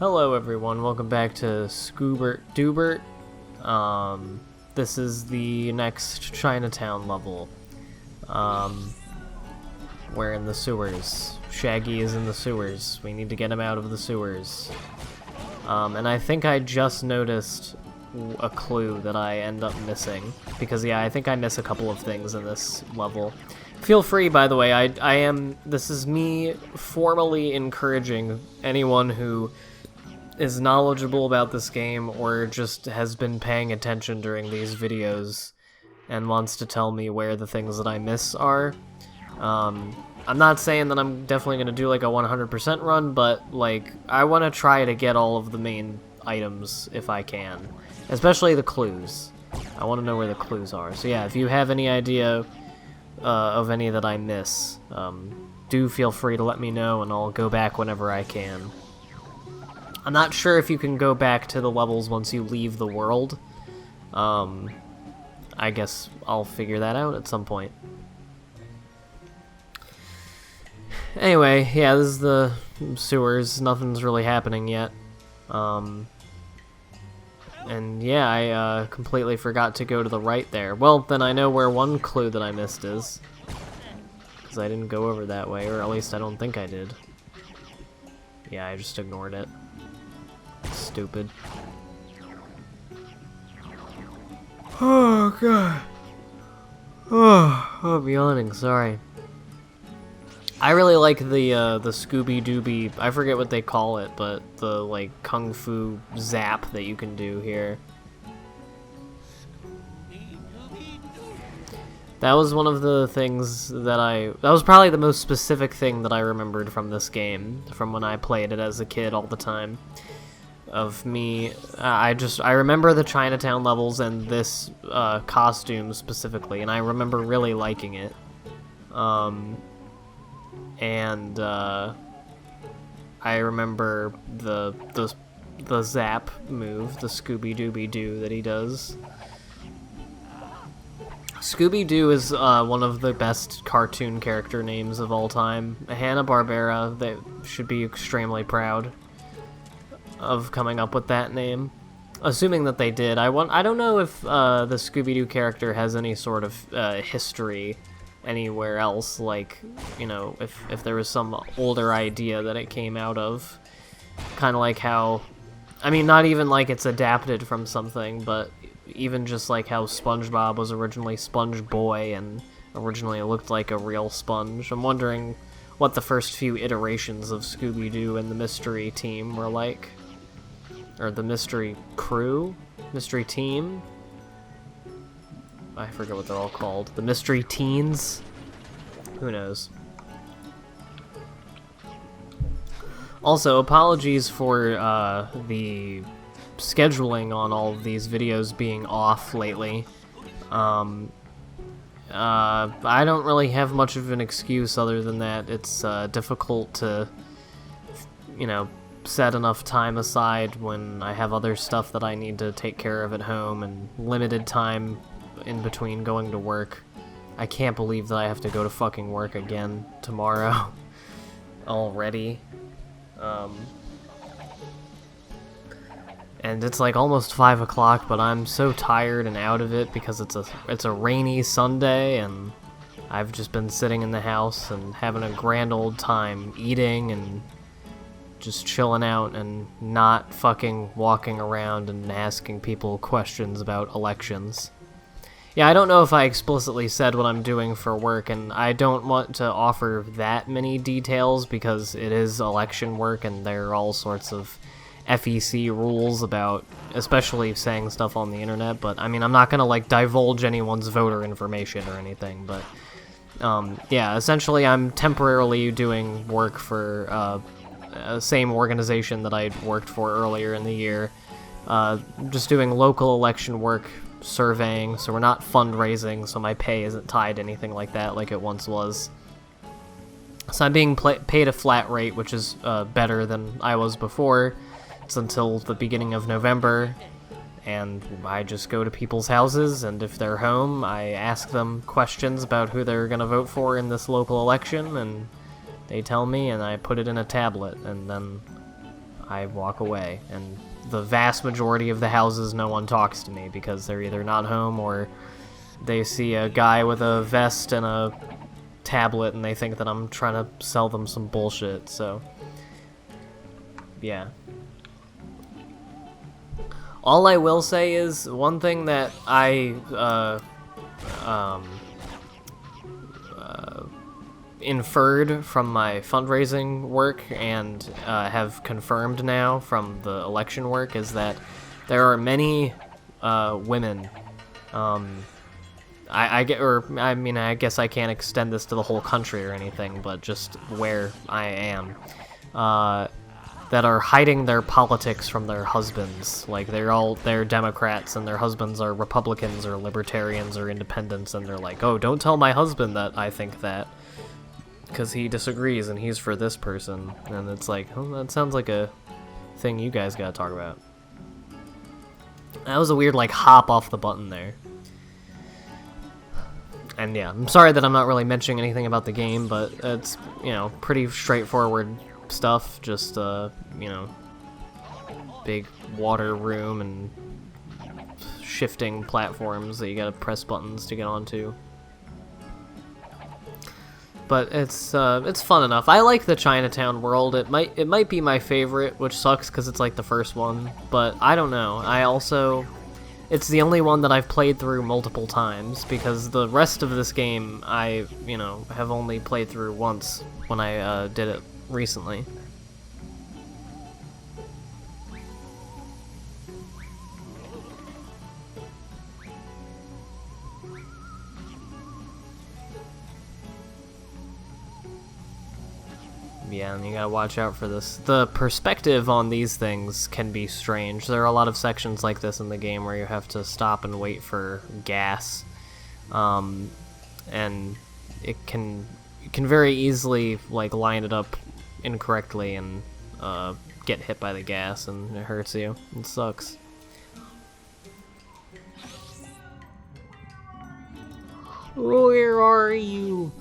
Hello everyone, welcome back to Scooby-Doo. This is the next Chinatown level. We're in the sewers. Shaggy is in the sewers. We need to get him out of the sewers. And I think I just noticed a clue that I end up missing. Because yeah, I think I miss a couple of things in this level. Feel free, by the way, this is me formally encouraging anyone who is knowledgeable about this game or just has been paying attention during these videos and wants to tell me where the things that I miss are. I'm not saying that I'm definitely going to do like a 100% run, but like I want to try to get all of the main items if I can, especially the clues. I want to know where the clues are. So yeah, if you have any idea of any that I miss, do feel free to let me know and I'll go back whenever I can. I'm not sure if you can go back to the levels once you leave the world. I guess I'll figure that out at some point. Anyway, yeah, this is the sewers. Nothing's really happening yet. And yeah, I completely forgot to go to the right there. Well, then I know where one clue that I missed is. Because I didn't go over that way, or at least I don't think I did. Yeah, I just ignored it. Stupid. Oh god. Oh, I'm yawning, sorry. I really like the Scooby-Doo, I forget what they call it, but the like kung fu zap that you can do here. That was one of the things that was probably the most specific thing that I remembered from this game, from when I played it as a kid all the time. Of me, I remember the Chinatown levels and this costume specifically, and I remember really liking it. I remember the zap move, the Scooby-Dooby-Doo that he does. Scooby-Doo is one of the best cartoon character names of all time. Hanna-Barbera, they should be extremely proud of coming up with that name. Assuming that they did. I don't know if the Scooby-Doo character has any sort of history anywhere else, like, you know, if there was some older idea that it came out of. Kind of like how, I mean, not even like it's adapted from something, but even just like how SpongeBob was originally Sponge Boy and originally looked like a real sponge. I'm wondering what the first few iterations of Scooby-Doo and the Mystery Team were like. Or the Mystery Crew? Mystery Team? I forget what they're all called. The Mystery Teens? Who knows? Also, apologies for the scheduling on all of these videos being off lately. I don't really have much of an excuse other than that. It's difficult to, you know, set enough time aside when I have other stuff that I need to take care of at home and limited time in between going to work. I can't believe that I have to go to fucking work again tomorrow already. And it's like almost 5 o'clock, but I'm so tired and out of it because it's a rainy Sunday and I've just been sitting in the house and having a grand old time eating and just chilling out and not fucking walking around and asking people questions about elections. Yeah, I don't know if I explicitly said what I'm doing for work, and I don't want to offer that many details because it is election work and there are all sorts of FEC rules about especially saying stuff on the internet, but I mean, I'm not gonna like divulge anyone's voter information or anything, but yeah, essentially I'm temporarily doing work for same organization that I'd worked for earlier in the year, just doing local election work, surveying, so we're not fundraising, so my pay isn't tied to anything like that like it once was. So I'm being paid a flat rate, which is better than I was before. It's until the beginning of November, and I just go to people's houses, and if they're home, I ask them questions about who they're gonna vote for in this local election, and they tell me, and I put it in a tablet, and then I walk away. And the vast majority of the houses, no one talks to me because they're either not home or they see a guy with a vest and a tablet and they think that I'm trying to sell them some bullshit, so yeah. All I will say is, one thing that I inferred from my fundraising work and have confirmed now from the election work is that there are many women. I guess I can't extend this to the whole country or anything, but just where I am, that are hiding their politics from their husbands. Like, they're Democrats and their husbands are Republicans or Libertarians or Independents, and they're like, oh, don't tell my husband that I think that, because he disagrees and he's for this person. And it's like, oh, that sounds like a thing you guys gotta talk about. That was a weird, like, hop off the button there. And yeah, I'm sorry that I'm not really mentioning anything about the game, but it's, pretty straightforward stuff. Just, big water room and shifting platforms that you gotta press buttons to get onto. But it's fun enough. I like the Chinatown world. It might be my favorite, which sucks because it's like the first one. But I don't know. It's the only one that I've played through multiple times, because the rest of this game I, have only played through once when I did it recently. Yeah, and you gotta watch out for this. The perspective on these things can be strange. There are a lot of sections like this in the game where you have to stop and wait for gas. And it can very easily, like, line it up incorrectly and get hit by the gas, and it hurts you. It sucks. Where are you?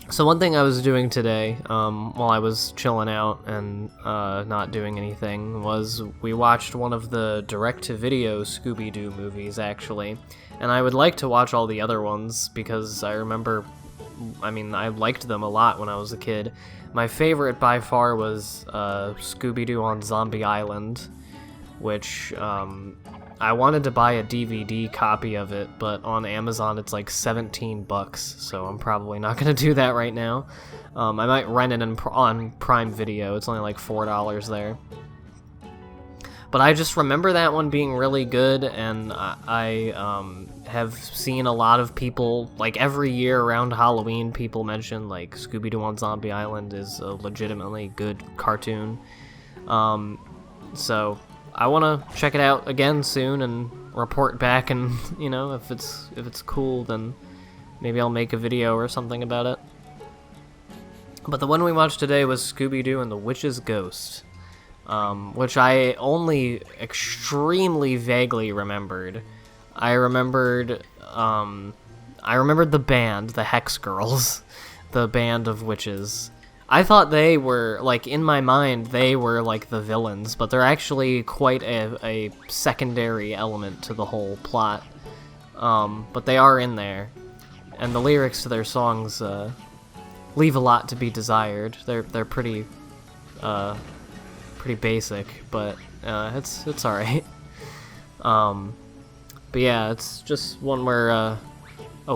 So one thing I was doing today, while I was chilling out and not doing anything, was we watched one of the direct-to-video Scooby-Doo movies, actually. And I would like to watch all the other ones, because I liked them a lot when I was a kid. My favorite by far was Scooby-Doo on Zombie Island, which I wanted to buy a DVD copy of it, but on Amazon it's like $17, so I'm probably not going to do that right now. I might rent it on Prime Video. It's only like $4 there. But I just remember that one being really good, and I have seen a lot of people, like every year around Halloween, people mention like Scooby-Doo on Zombie Island is a legitimately good cartoon. So I want to check it out again soon and report back, and if it's cool, then maybe I'll make a video or something about it. But the one we watched today was Scooby-Doo and the Witch's Ghost, which I only extremely vaguely remembered. I remembered the band, the Hex Girls, the band of witches. I thought they were, like, in my mind, they were, like, the villains, but they're actually quite a secondary element to the whole plot. But they are in there, and the lyrics to their songs leave a lot to be desired. They're pretty basic, but it's alright. But yeah, it's just one where a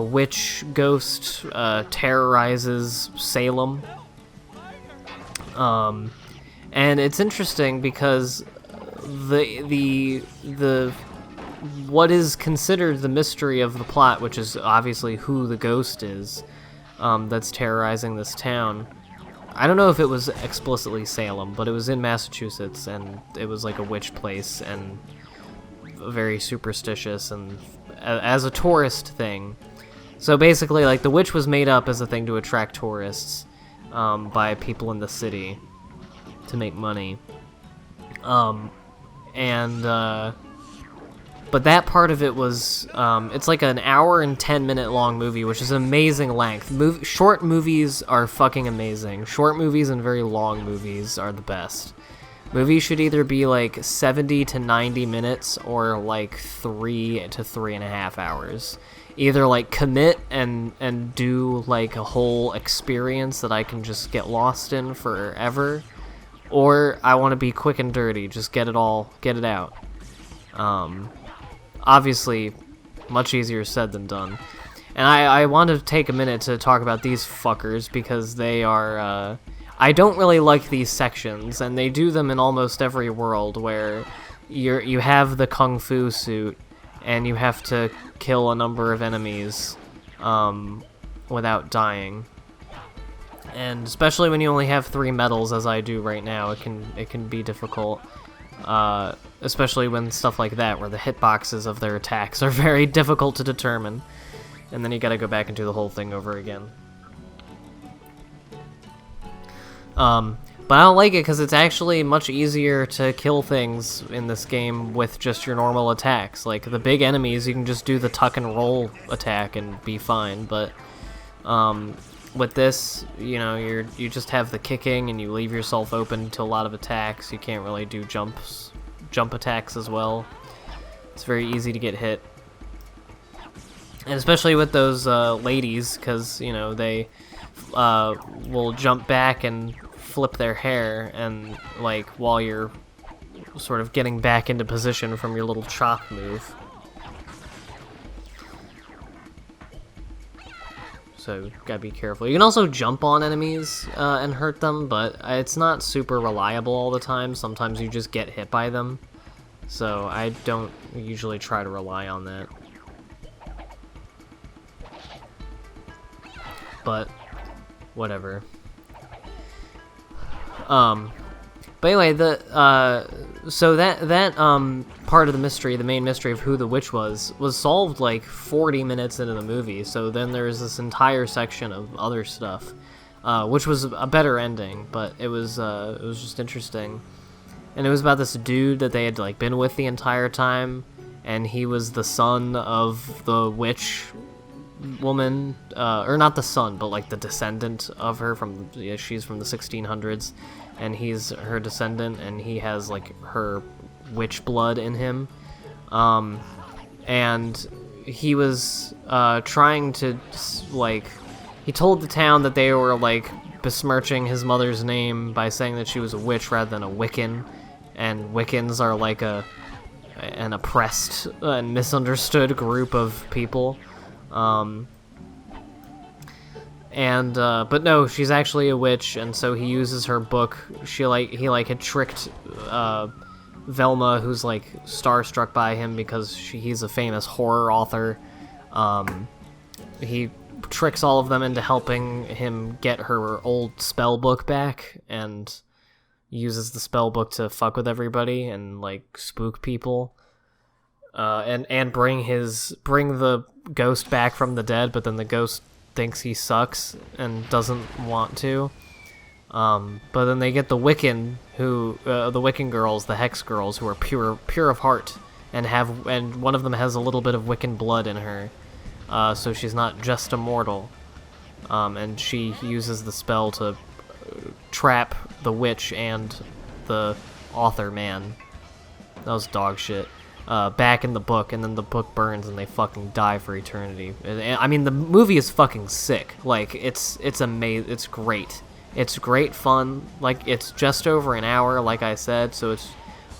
witch ghost terrorizes Salem. And it's interesting because the what is considered the mystery of the plot, which is obviously who the ghost is, that's terrorizing this town. I don't know if it was explicitly Salem, but it was in Massachusetts, and it was like a witch place and very superstitious and as a tourist thing. So basically, like, the witch was made up as a thing to attract tourists by people in the city to make money. But that part of it was, it's like an hour and 10-minute long movie, which is amazing length. Short movies are fucking amazing. Short movies and very long movies are the best. Movies should either be like 70 to 90 minutes or like 3 to 3.5 hours. Either like commit and do like a whole experience that I can just get lost in forever, or I want to be quick and dirty, just get it out. Obviously, much easier said than done. And I want to take a minute to talk about these fuckers because they are, I don't really like these sections, and they do them in almost every world where you have the kung fu suit, and you have to kill a number of enemies without dying. And especially when you only have 3 medals, as I do right now, it can be difficult. Especially when stuff like that, where the hitboxes of their attacks are very difficult to determine. And then you gotta go back and do the whole thing over again. But I don't like it because it's actually much easier to kill things in this game with just your normal attacks. Like, the big enemies, you can just do the tuck and roll attack and be fine, but with this, you know, you just have the kicking and you leave yourself open to a lot of attacks. You can't really do jump attacks as well. It's very easy to get hit. And especially with those ladies, because, you know, they will jump back and flip their hair, and like while you're sort of getting back into position from your little chop move. So gotta be careful. You can also jump on enemies and hurt them, but it's not super reliable all the time. Sometimes you just get hit by them, so I don't usually try to rely on that. But whatever. But anyway, so that part of the mystery, the main mystery of who the witch was solved like 40 minutes into the movie. So then there's this entire section of other stuff, which was a better ending, but it was just interesting. And it was about this dude that they had like been with the entire time, and he was the son of the witch woman, or not the son, but like the descendant of her from she's from the 1600s, and he's her descendant, and he has like her witch blood in him, and he was trying to like, he told the town that they were like besmirching his mother's name by saying that she was a witch rather than a Wiccan, and Wiccans are like an oppressed and misunderstood group of people. But no, she's actually a witch, and so he uses her book. He had tricked Velma, who's like starstruck by him because he's a famous horror author. He tricks all of them into helping him get her old spell book back, and uses the spell book to fuck with everybody and like spook people. And bring the ghost back from the dead, but then the ghost thinks he sucks and doesn't want to. But then they get the Wiccan, the Wiccan girls, the Hex girls, who are pure of heart, and one of them has a little bit of Wiccan blood in her, so she's not just a mortal. And she uses the spell to trap the witch and the author man. That was dog shit. Back in the book, and then the book burns and they fucking die for eternity. I mean, the movie is fucking sick. Like, it's amazing. It's great. It's great fun. Like, it's just over an hour, like I said, so it's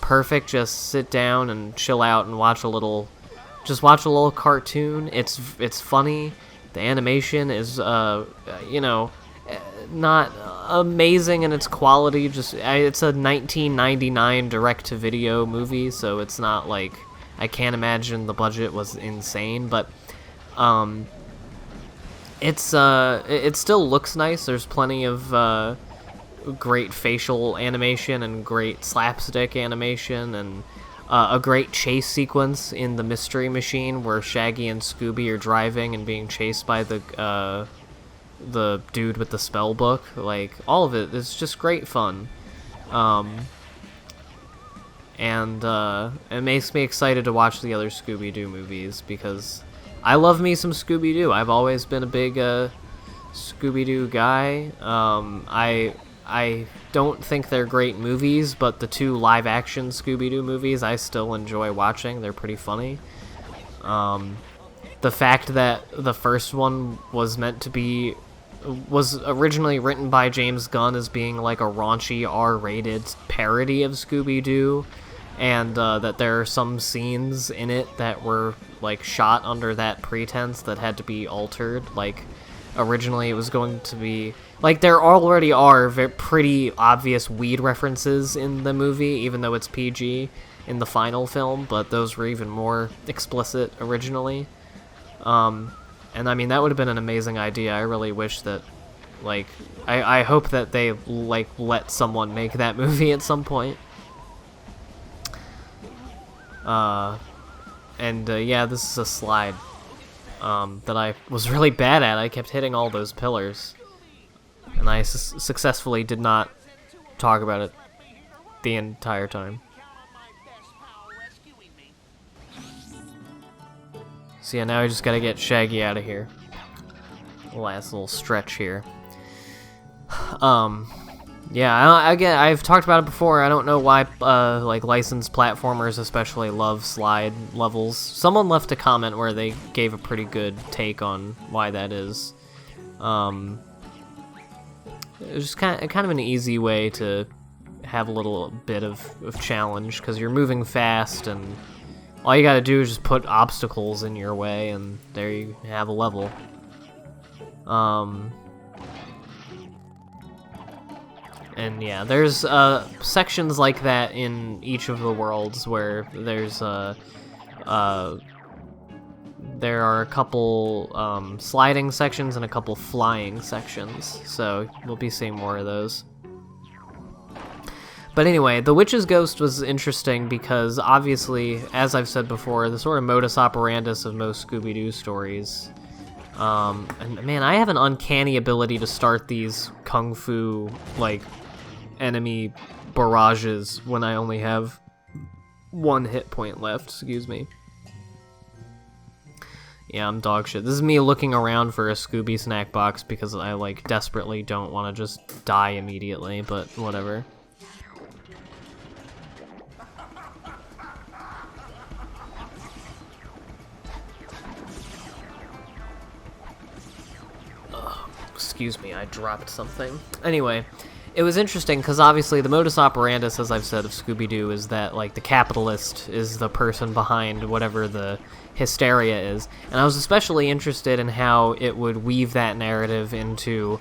perfect. Just sit down and chill out and watch a little cartoon. It's funny. The animation is, not amazing in its quality. It's a 1999 direct-to-video movie, so it's not like, I can't imagine the budget was insane, but it still looks nice. There's plenty of great facial animation and great slapstick animation, and a great chase sequence in the Mystery Machine where Shaggy and Scooby are driving and being chased by the dude with the spell book. Like, all of it is just great fun. And it makes me excited to watch the other Scooby-Doo movies, because I love me some Scooby-Doo. I've always been a big Scooby-Doo guy. I don't think they're great movies, but the 2 live-action Scooby-Doo movies I still enjoy watching. They're pretty funny. The fact that the first one was originally written by James Gunn as being like a raunchy R-rated parody of Scooby-Doo, and that there are some scenes in it that were like shot under that pretense that had to be altered. Like, originally it was going to be like, there already are pretty obvious weed references in the movie, even though it's PG in the final film, but those were even more explicit originally. And I mean, that would have been an amazing idea. I really wish that, like, I hope that they, like, let someone make that movie at some point. Yeah, this is a slide, that I was really bad at. I kept hitting all those pillars, and I successfully did not talk about it the entire time. So yeah, now I just gotta get Shaggy out of here. Last little stretch here. Yeah, I've talked about it before. I don't know why, like, licensed platformers especially love slide levels. Someone left a comment where they gave a pretty good take on why that is. It was just kind of an easy way to have a little bit of challenge, because you're moving fast, and all you gotta do is just put obstacles in your way, and there you have a level. And yeah, there's sections like that in each of the worlds where there's there are a couple sliding sections and a couple flying sections, so we'll be seeing more of those. But anyway, the Witch's Ghost was interesting because, obviously, as I've said before, the sort of modus operandus of most Scooby-Doo stories. And man, I have an uncanny ability to start these kung fu, like, enemy barrages when I only have 1 hit point left, excuse me. Yeah, I'm dog shit. This is me looking around for a Scooby snack box because I, like, desperately don't want to just die immediately, but whatever. Excuse me, I dropped something. Anyway, it was interesting because obviously the modus operandus, as I've said, of Scooby-Doo is that, like, the capitalist is the person behind whatever the hysteria is. And I was especially interested in how it would weave that narrative into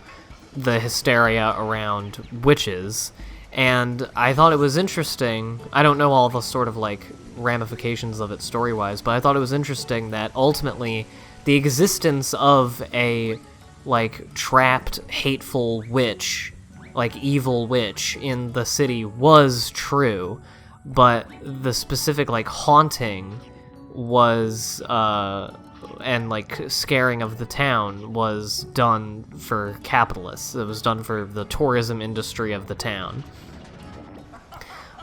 the hysteria around witches. And I thought it was interesting. I don't know all the sort of, like, ramifications of it story-wise, but I thought it was interesting that ultimately the existence of a, like, trapped, hateful witch, like, evil witch in the city was true, but the specific, like, haunting was, and, like, scaring of the town was done for capitalists. It was done for the tourism industry of the town.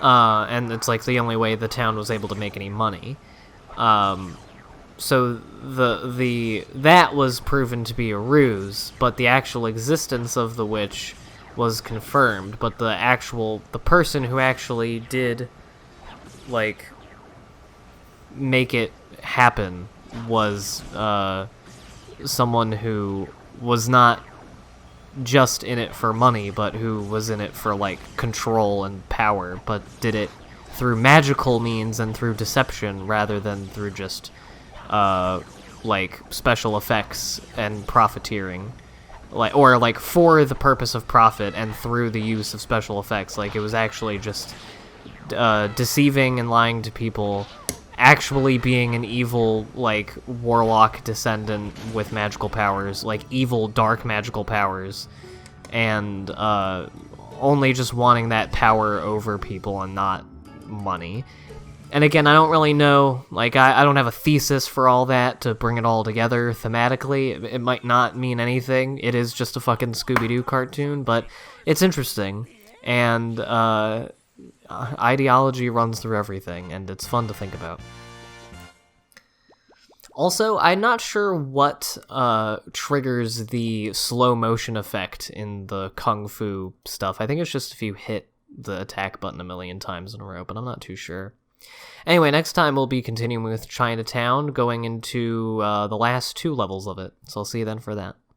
And it's, like, the only way the town was able to make any money. So that was proven to be a ruse, but the actual existence of the witch was confirmed. But the person who actually did, like, make it happen was someone who was not just in it for money, but who was in it for, like, control and power, but did it through magical means and through deception rather than through just like, special effects and profiteering, like, or, like, for the purpose of profit and through the use of special effects. Like, it was actually just deceiving and lying to people, actually being an evil, like, warlock descendant with magical powers, like, evil, dark magical powers, and only just wanting that power over people and not money. And again, I don't really know, like, I don't have a thesis for all that to bring it all together thematically. It might not mean anything. It is just a fucking Scooby-Doo cartoon, but it's interesting. And ideology runs through everything, and it's fun to think about. Also, I'm not sure what triggers the slow motion effect in the Kung Fu stuff. I think it's just if you hit the attack button a million times in a row, but I'm not too sure. Anyway, next time we'll be continuing with Chinatown, going into the last 2 levels of it. So I'll see you then for that.